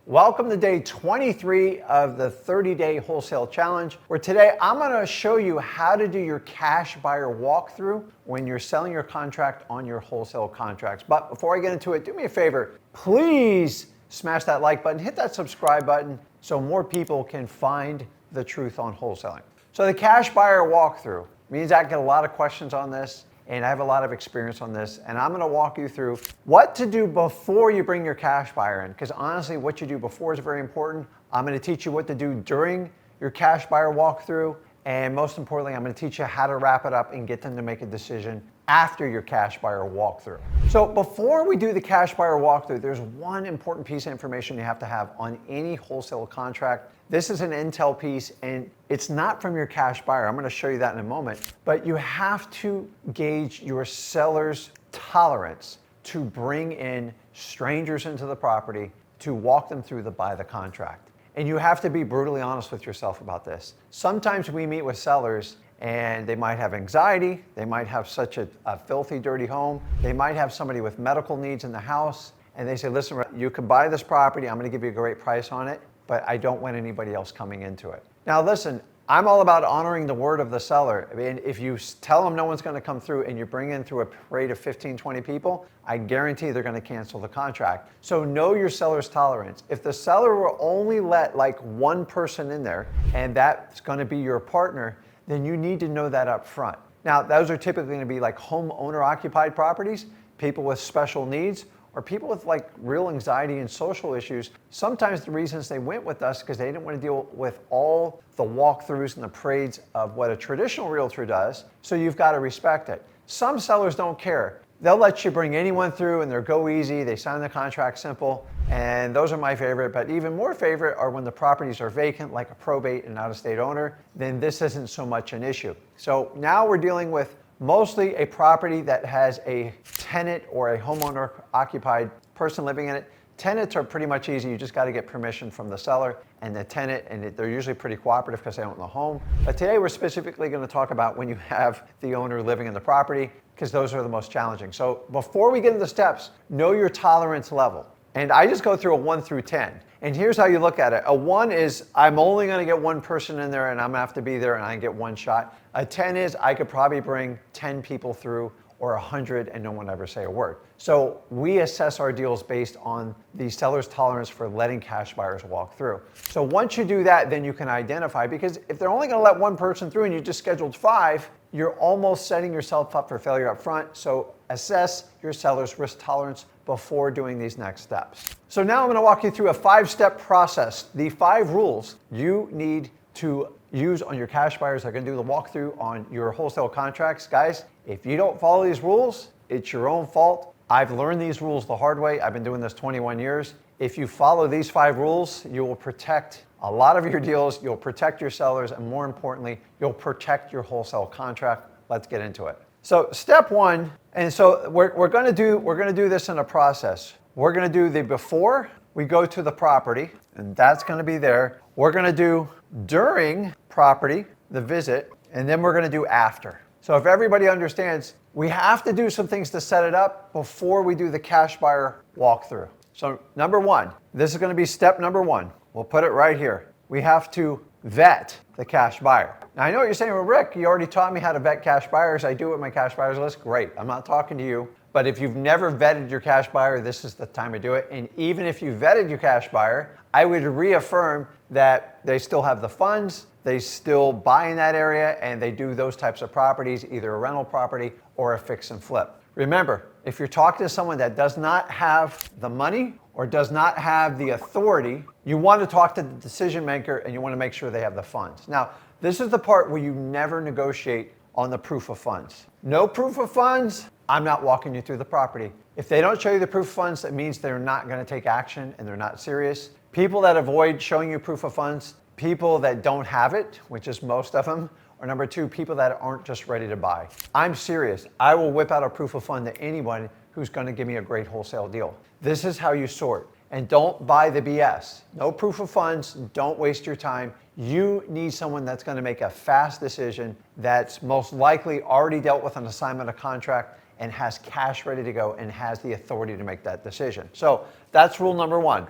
Welcome to day 23 of the 30-day wholesale challenge, where today I'm going to show you how to do your cash buyer walkthrough when you're selling your contract on your wholesale contracts. But before I get into it, do me a favor, please smash that like button, hit that subscribe button so more people can find the truth on wholesaling. So the cash buyer walkthrough means I get a lot of questions on this, and I have a lot of experience on this, and I'm gonna walk you through what to do before you bring your cash buyer in, because honestly, what you do before is very important. I'm gonna teach you what to do during your cash buyer walkthrough, and most importantly, I'm gonna teach you how to wrap it up and get them to make a decision after your cash buyer walkthrough. So before we do the cash buyer walkthrough, there's one important piece of information you have to have on any wholesale contract. This is an intel piece, and it's not from your cash buyer. I'm gonna show you that in a moment, but you have to gauge your seller's tolerance to bring in strangers into the property to walk them through the buy the contract. And you have to be brutally honest with yourself about this. Sometimes we meet with sellers and they might have anxiety, they might have such a filthy, dirty home, they might have somebody with medical needs in the house, and they say, listen, you can buy this property, I'm gonna give you a great price on it, but I don't want anybody else coming into it. Now listen, I'm all about honoring the word of the seller. I mean, if you tell them no one's gonna come through and you bring in through a parade of 15, 20 people, I guarantee they're gonna cancel the contract. So know your seller's tolerance. If the seller will only let like one person in there and that's gonna be your partner, then you need to know that up front. Now, those are typically gonna be like homeowner occupied properties, people with special needs, or people with like real anxiety and social issues. Sometimes the reasons they went with us because they didn't want to deal with all the walkthroughs and the parades of what a traditional realtor does, so you've got to respect it. Some sellers don't care. They'll let you bring anyone through and they're go easy, they sign the contract simple, and those are my favorite, but even more favorite are when the properties are vacant, like a probate and out-of-state owner, then this isn't so much an issue. So now we're dealing with mostly a property that has a tenant or a homeowner occupied person living in it. Tenants are pretty much easy. You just got to get permission from the seller and the tenant, and they're usually pretty cooperative because they own the home. But today we're specifically going to talk about when you have the owner living in the property, because those are the most challenging. So before we get into the steps, know your tolerance level. And I just go through a 1 through 10. And here's how you look at it. A 1 is I'm only going to get one person in there and I'm going to have to be there and I get one shot. A 10 is I could probably bring 10 people through, or 100 and no one ever say a word. So we assess our deals based on the seller's tolerance for letting cash buyers walk through. So once you do that, then you can identify, because if they're only going to let one person through and you just scheduled 5, you're almost setting yourself up for failure up front. So assess your seller's risk tolerance before doing these next steps. So now I'm going to walk you through a 5-step process. The 5 rules you need to use on your cash buyers that are going to do the walkthrough on your wholesale contracts. Guys, if you don't follow these rules, it's your own fault. I've learned these rules the hard way. I've been doing this 21 years. If you follow these 5 rules, you will protect a lot of your deals, you'll protect your sellers, and more importantly, you'll protect your wholesale contract. Let's get into it. So step 1, and so we're gonna do this in a process. We're gonna do the before we go to the property, and that's gonna be there. We're gonna do during property, the visit, and then we're gonna do after. So if everybody understands, we have to do some things to set it up before we do the cash buyer walkthrough. So number 1, this is gonna be step number 1. We'll put it right here. We have to vet the cash buyer. Now I know what you're saying, well, Rick, you already taught me how to vet cash buyers. I do it with my cash buyers list. Great, I'm not talking to you. But if you've never vetted your cash buyer, this is the time to do it. And even if you vetted your cash buyer, I would reaffirm that they still have the funds, they still buy in that area, and they do those types of properties, either a rental property or a fix and flip. Remember, if you're talking to someone that does not have the money or does not have the authority, you want to talk to the decision maker and you want to make sure they have the funds. Now, this is the part where you never negotiate on the proof of funds. No proof of funds, I'm not walking you through the property. If they don't show you the proof of funds, that means they're not going to take action and they're not serious. People that avoid showing you proof of funds, people that don't have it, which is most of them, or number 2, people that aren't just ready to buy. I'm serious. I will whip out a proof of fund to anyone who's going to give me a great wholesale deal. This is how you sort. And don't buy the BS. No proof of funds. Don't waste your time. You need someone that's going to make a fast decision, that's most likely already dealt with an assignment of contract and has cash ready to go and has the authority to make that decision. So that's rule number one.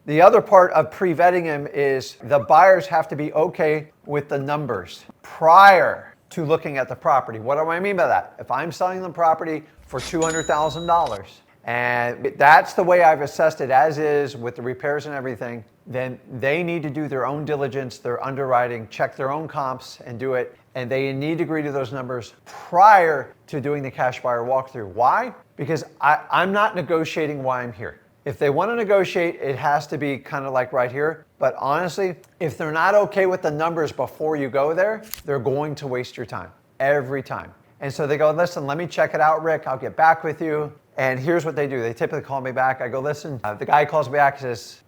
The other part of pre-vetting him is the buyers have to be okay with the numbers prior to looking at the property. What do I mean by that? If I'm selling the property for $200,000, and that's the way I've assessed it as is with the repairs and everything, then they need to do their own diligence, their underwriting, check their own comps and do it. And they need to agree to those numbers prior to doing the cash buyer walkthrough. Why? Because I'm not negotiating why I'm here. If they want to negotiate, it has to be kind of like right here. But honestly, if they're not okay with the numbers before you go there, they're going to waste your time every time. And so they go, listen, let me check it out, Rick. I'll get back with you. And here's what they do. They typically call me back. I go, listen, the guy calls me back and says,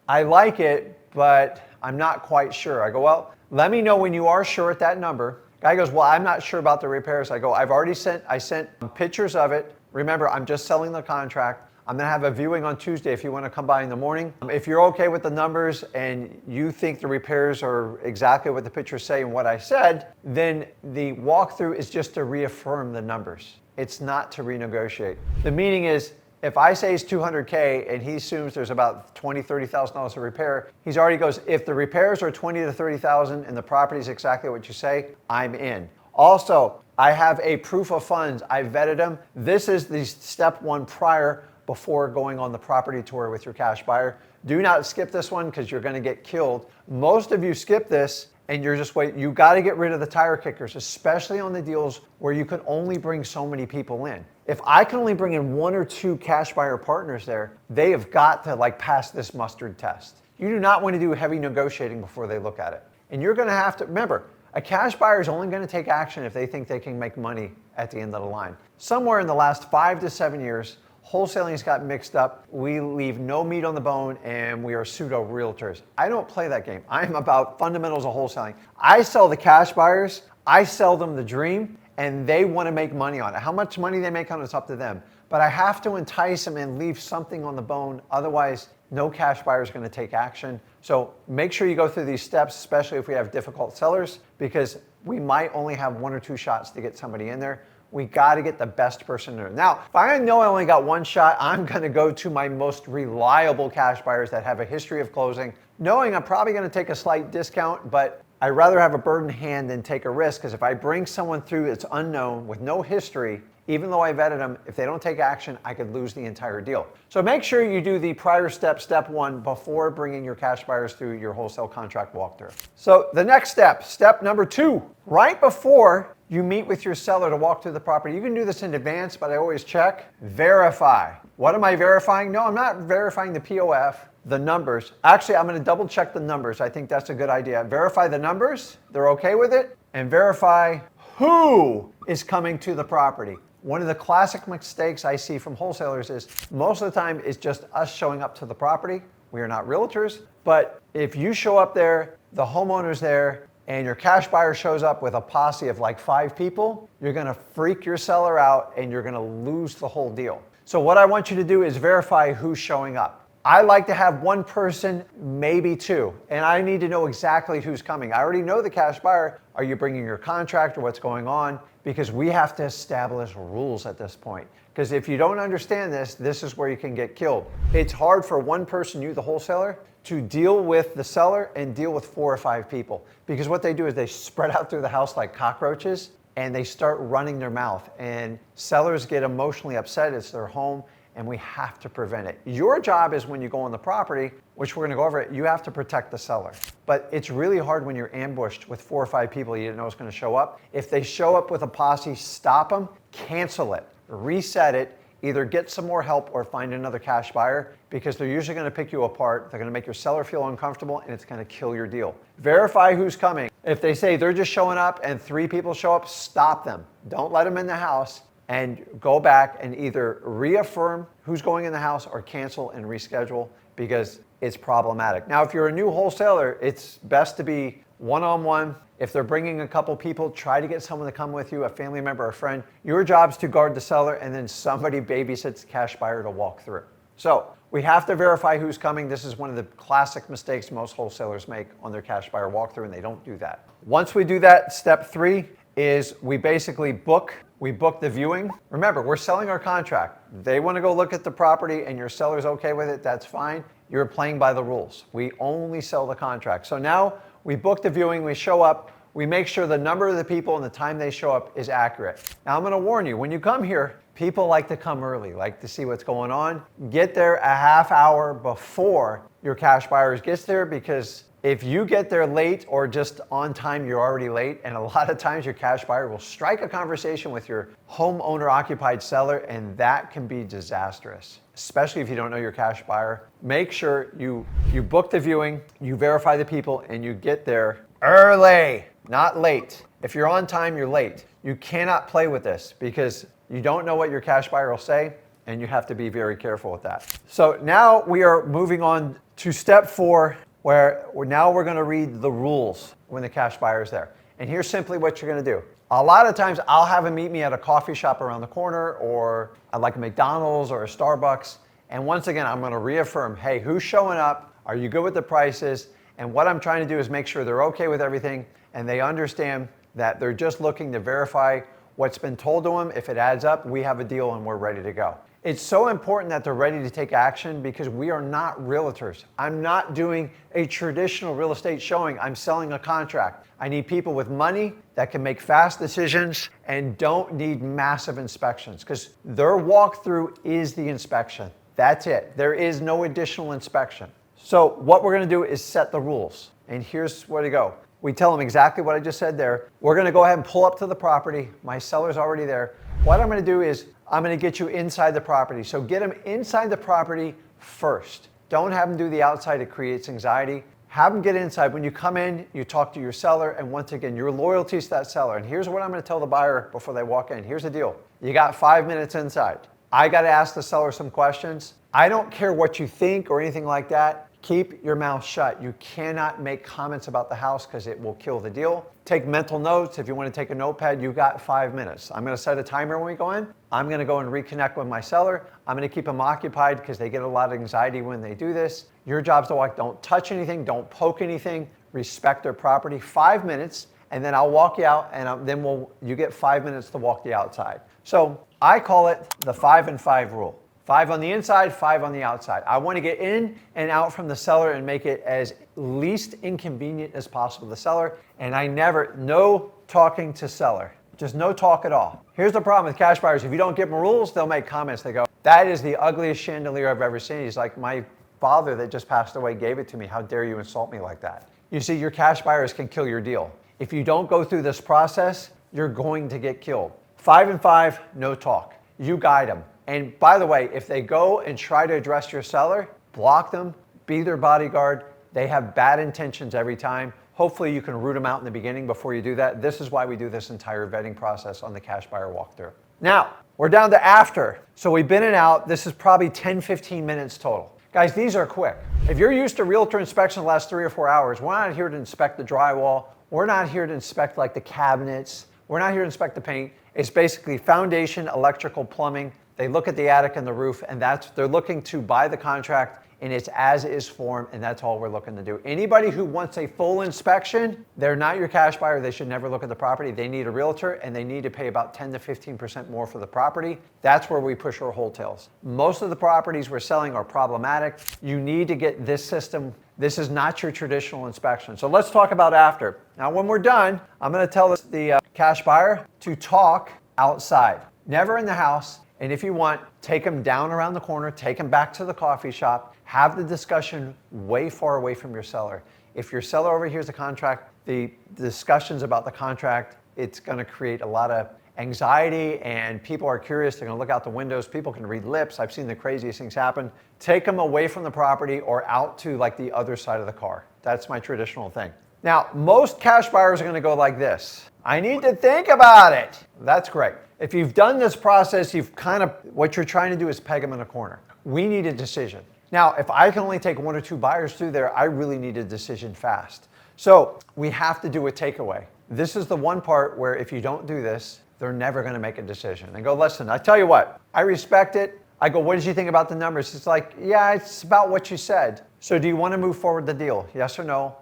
I like it, but I'm not quite sure. I go, well, let me know when you are sure at that number. Guy goes, well, I'm not sure about the repairs. I go, I sent pictures of it. Remember, I'm just selling the contract. I'm gonna have a viewing on Tuesday if you wanna come by in the morning. If you're okay with the numbers and you think the repairs are exactly what the pictures say and what I said, then the walkthrough is just to reaffirm the numbers. It's not to renegotiate. The meaning is, if I say it's 200K and he assumes there's about $20,000, $30,000 of repair, he's already goes, if the repairs are 20 to 30,000 and the property is exactly what you say, I'm in. Also, I have a proof of funds. I vetted them. This is the step one prior before going on the property tour with your cash buyer. Do not skip this one because you're going to get killed. Most of you skip this and you're just waiting. You got to get rid of the tire kickers, especially on the deals where you can only bring so many people in. If I can only bring in one or two cash buyer partners there, they have got to pass this mustard test. You do not want to do heavy negotiating before they look at it. And you're going to have to, remember, a cash buyer is only going to take action if they think they can make money at the end of the line. Somewhere in the last 5 to 7 years, wholesaling's got mixed up. We leave no meat on the bone and we are pseudo realtors. I don't play that game. I'm about fundamentals of wholesaling. I sell the cash buyers, I sell them the dream, and they want to make money on it. How much money they make on it's up to them. But I have to entice them and leave something on the bone. Otherwise, no cash buyer is going to take action. So make sure you go through these steps, especially if we have difficult sellers, because we might only have 1 or 2 shots to get somebody in there. We got to get the best person there. Now, if I know I only got 1 shot, I'm going to go to my most reliable cash buyers that have a history of closing, knowing I'm probably going to take a slight discount, but I'd rather have a bird in hand than take a risk, because if I bring someone through that's unknown with no history, even though I vetted them, if they don't take action, I could lose the entire deal. So make sure you do the prior step, step one, before bringing your cash buyers through your wholesale contract walkthrough. So the next step, step number 2, right before you meet with your seller to walk through the property. You can do this in advance, but I always check, verify. What am I verifying? No, I'm not verifying the POF, the numbers. Actually, I'm going to double check the numbers. I think that's a good idea. Verify the numbers, they're okay with it, and verify who is coming to the property. One of the classic mistakes I see from wholesalers is most of the time it's just us showing up to the property. We are not realtors, but if you show up there, the homeowner's there, and your cash buyer shows up with a posse of like 5 people, you're going to freak your seller out and you're going to lose the whole deal. So what I want you to do is verify who's showing up. I like to have 1 person, maybe 2, and I need to know exactly who's coming. I already know the cash buyer. Are you bringing your contract or what's going on? Because we have to establish rules at this point. Because if you don't understand this, this is where you can get killed. It's hard for 1 person, you the wholesaler, to deal with the seller and deal with 4 or 5 people. Because what they do is they spread out through the house like cockroaches and they start running their mouth. And sellers get emotionally upset. It's their home and we have to prevent it. Your job is when you go on the property, which we're going to go over it, you have to protect the seller. But it's really hard when you're ambushed with 4 or 5 people you didn't know was going to show up. If they show up with a posse, stop them, cancel it, reset it, either get some more help or find another cash buyer, because they're usually going to pick you apart. They're going to make your seller feel uncomfortable and it's going to kill your deal. Verify who's coming. If they say they're just showing up and 3 people show up, stop them. Don't let them in the house. And go back and either reaffirm who's going in the house or cancel and reschedule, because it's problematic. Now, if you're a new wholesaler, it's best to be one-on-one. If they're bringing a couple people, try to get someone to come with you, a family member or a friend. Your job's to guard the seller and then somebody babysits the cash buyer to walk through. So we have to verify who's coming. This is one of the classic mistakes most wholesalers make on their cash buyer walkthrough, and they don't do that. Once we do that, step 3, is we basically book the viewing. Remember, we're selling our contract. They want to go look at the property and your seller's okay with it, that's fine. You're playing by the rules. We only sell the contract. So now we book the viewing, we show up, we make sure the number of the people and the time they show up is accurate. Now I'm going to warn you, when you come here, people like to come early, like to see what's going on. Get there a half hour before your cash buyers gets there, because if you get there late or just on time, you're already late. And a lot of times your cash buyer will strike a conversation with your homeowner occupied seller, and that can be disastrous, especially if you don't know your cash buyer. Make sure you book the viewing, you verify the people, and you get there early, not late. If you're on time, you're late. You cannot play with this because you don't know what your cash buyer will say, and you have to be very careful with that. So now we are moving on to step 4, where now we're going to read the rules when the cash buyer is there. And here's simply what you're going to do. A lot of times I'll have them meet me at a coffee shop around the corner, or at like a McDonald's or a Starbucks. And once again, I'm going to reaffirm, hey, who's showing up? Are you good with the prices? And what I'm trying to do is make sure they're okay with everything and they understand that they're just looking to verify what's been told to them. If it adds up, we have a deal and we're ready to go. It's so important that they're ready to take action because we are not realtors. I'm not doing a traditional real estate showing. I'm selling a contract. I need people with money that can make fast decisions and don't need massive inspections, because their walkthrough is the inspection. That's it. There is no additional inspection. So what we're going to do is set the rules. And here's where to go. We tell them exactly what I just said there. We're going to go ahead and pull up to the property. My seller's already there. What I'm going to do is I'm going to get you inside the property. So get them inside the property first. Don't have them do the outside. It creates anxiety. Have them get inside. When you come in, you talk to your seller, and once again, your loyalty to that seller. And here's what I'm going to tell the buyer before they walk in. Here's the deal. You got 5 minutes inside. I got to ask the seller some questions. I don't care what you think or anything like that. Keep your mouth shut. You cannot make comments about the house because it will kill the deal. Take mental notes. If you want to take a notepad, you got 5 minutes. I'm going to set a timer when we go in. I'm going to go and reconnect with my seller. I'm going to keep them occupied because they get a lot of anxiety when they do this. Your job's to walk. Don't touch anything. Don't poke anything. Respect their property. 5 minutes, and then I'll walk you out, and then you get 5 minutes to walk the outside. So I call it the 5 and 5 rule. 5 on the inside, 5 on the outside. I want to get in and out from the seller and make it as least inconvenient as possible to the seller. And no talking to seller. Just no talk at all. Here's the problem with cash buyers. If you don't give them rules, they'll make comments. They go, that is the ugliest chandelier I've ever seen. He's like, my father that just passed away gave it to me. How dare you insult me like that? You see, your cash buyers can kill your deal. If you don't go through this process, you're going to get killed. 5 and 5, no talk. You guide them. And by the way, if they go and try to address your seller, block them, be their bodyguard. They have bad intentions every time. Hopefully you can root them out in the beginning before you do that. This is why we do this entire vetting process on the cash buyer walkthrough. Now, we're down to after. So we've been in and out. This is probably 10, 15 minutes total. Guys, these are quick. If you're used to realtor inspection the last 3 or 4 hours, we're not here to inspect the drywall. We're not here to inspect like the cabinets. We're not here to inspect the paint. It's basically foundation, electrical, plumbing. They look at the attic and the roof, and they're looking to buy the contract in its as-is form, and that's all we're looking to do. Anybody who wants a full inspection, they're not your cash buyer. They should never look at the property. They need a realtor, and they need to pay about 10 to 15% more for the property. That's where we push our wholesales. Most of the properties we're selling are problematic. You need to get this system. This is not your traditional inspection. So let's talk about after. Now, when we're done, I'm going to tell the cash buyer to talk outside, never in the house. And if you want, take them down around the corner, take them back to the coffee shop, have the discussion way far away from your seller. If your seller overhears the contract, the discussions about the contract, it's going to create a lot of anxiety, and people are curious. They're going to look out the windows. People can read lips. I've seen the craziest things happen. Take them away from the property or out to like the other side of the car. That's my traditional thing. Now, most cash buyers are going to go like this. I need to think about it. That's great. If you've done this process, what you're trying to do is peg them in a corner. We need a decision. Now, if I can only take 1 or 2 buyers through there, I really need a decision fast. So we have to do a takeaway. This is the one part where if you don't do this, they're never going to make a decision. They go, listen, I tell you what, I respect it. I go, what did you think about the numbers? It's like, yeah, it's about what you said. So do you want to move forward the deal? Yes or no?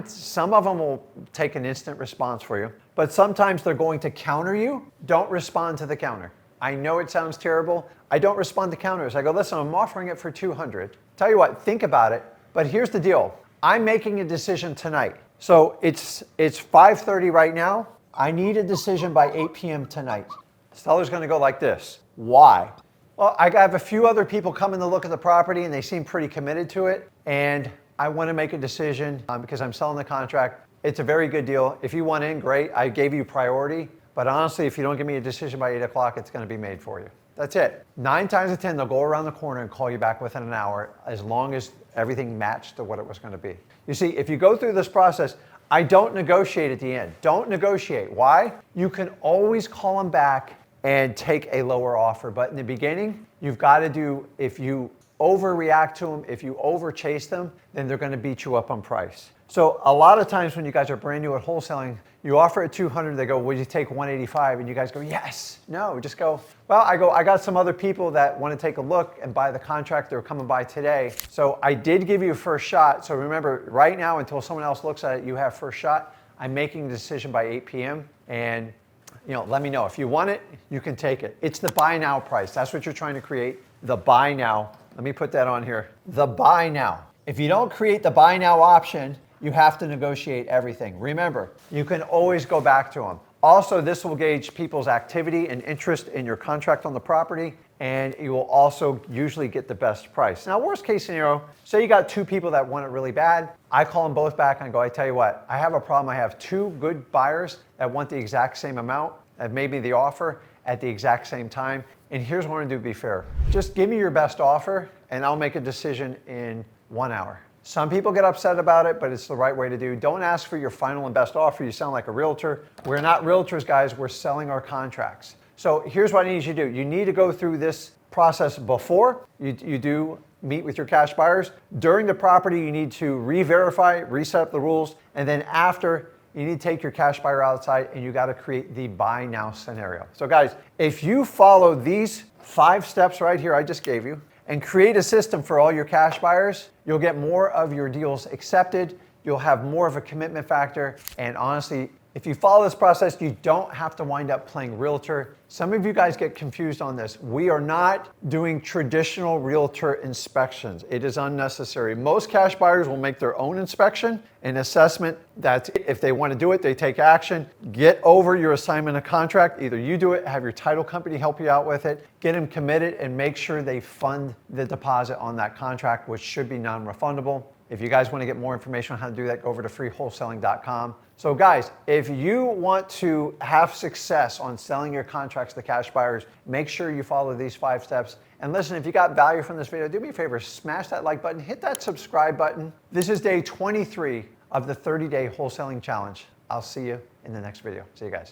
Some of them will take an instant response for you, but sometimes they're going to counter you. Don't respond to the counter. I know it sounds terrible. I don't respond to counters. I go, listen, I'm offering it for 200. Tell you what, think about it. But here's the deal. I'm making a decision tonight. So it's 5:30 right now. I need a decision by 8 p.m. tonight. Seller's gonna go like this. Why? Well, I have a few other people coming to look at the property and they seem pretty committed to it. And I wanna make a decision because I'm selling the contract. It's a very good deal. If you want in, great. I gave you priority. But honestly, if you don't give me a decision by 8 o'clock, it's gonna be made for you. That's it. 9 times out of 10, they'll go around the corner and call you back within an hour as long as everything matched to what it was gonna be. You see, if you go through this process, I don't negotiate at the end. Don't negotiate. Why? You can always call them back and take a lower offer. But in the beginning, you've got to do, if you overreact to them, if you over chase them, then they're going to beat you up on price. So a lot of times when you guys are brand new at wholesaling, you offer at 200, they go, would you take 185? And you guys go, yes. No, just go, well, I got some other people that want to take a look and buy the contract. They're coming by today. So I did give you a first shot. So remember, right now, until someone else looks at it, you have first shot. I'm making the decision by 8 p.m. And let me know. If you want it, you can take it. It's the buy now price. That's what you're trying to create, the buy now. Let me put that on here, the buy now. If you don't create the buy now option, you have to negotiate everything. Remember, you can always go back to them. Also, this will gauge people's activity and interest in your contract on the property, and you will also usually get the best price. Now, worst case scenario, say you got 2 people that want it really bad. I call them both back and go, I tell you what, I have a problem. I have 2 good buyers that want the exact same amount, that made me the offer at the exact same time. And here's what I'm gonna do to be fair. Just give me your best offer, and I'll make a decision in 1 hour. Some people get upset about it, but it's the right way to do. Don't ask for your final and best offer. You sound like a realtor. We're not realtors, guys. We're selling our contracts. So here's what I need you to do. You need to go through this process before you do meet with your cash buyers. During the property, you need to re-verify, reset up the rules, and then after, you need to take your cash buyer outside and you got to create the buy now scenario. So guys, if you follow these 5 steps right here I just gave you, and create a system for all your cash buyers, you'll get more of your deals accepted, you'll have more of a commitment factor, and honestly, if you follow this process, you don't have to wind up playing realtor. Some of you guys get confused on this. We are not doing traditional realtor inspections. It is unnecessary. Most cash buyers will make their own inspection and assessment. That if they want to do it, they take action. Get over your assignment of contract. Either you do it, have your title company help you out with it, get them committed, and make sure they fund the deposit on that contract, which should be non-refundable. If you guys want to get more information on how to do that, go over to freewholesaling.com. So guys, if you want to have success on selling your contracts to cash buyers, make sure you follow these 5 steps. And listen, if you got value from this video, do me a favor, smash that like button, hit that subscribe button. This is day 23 of the 30-day wholesaling challenge. I'll see you in the next video. See you guys.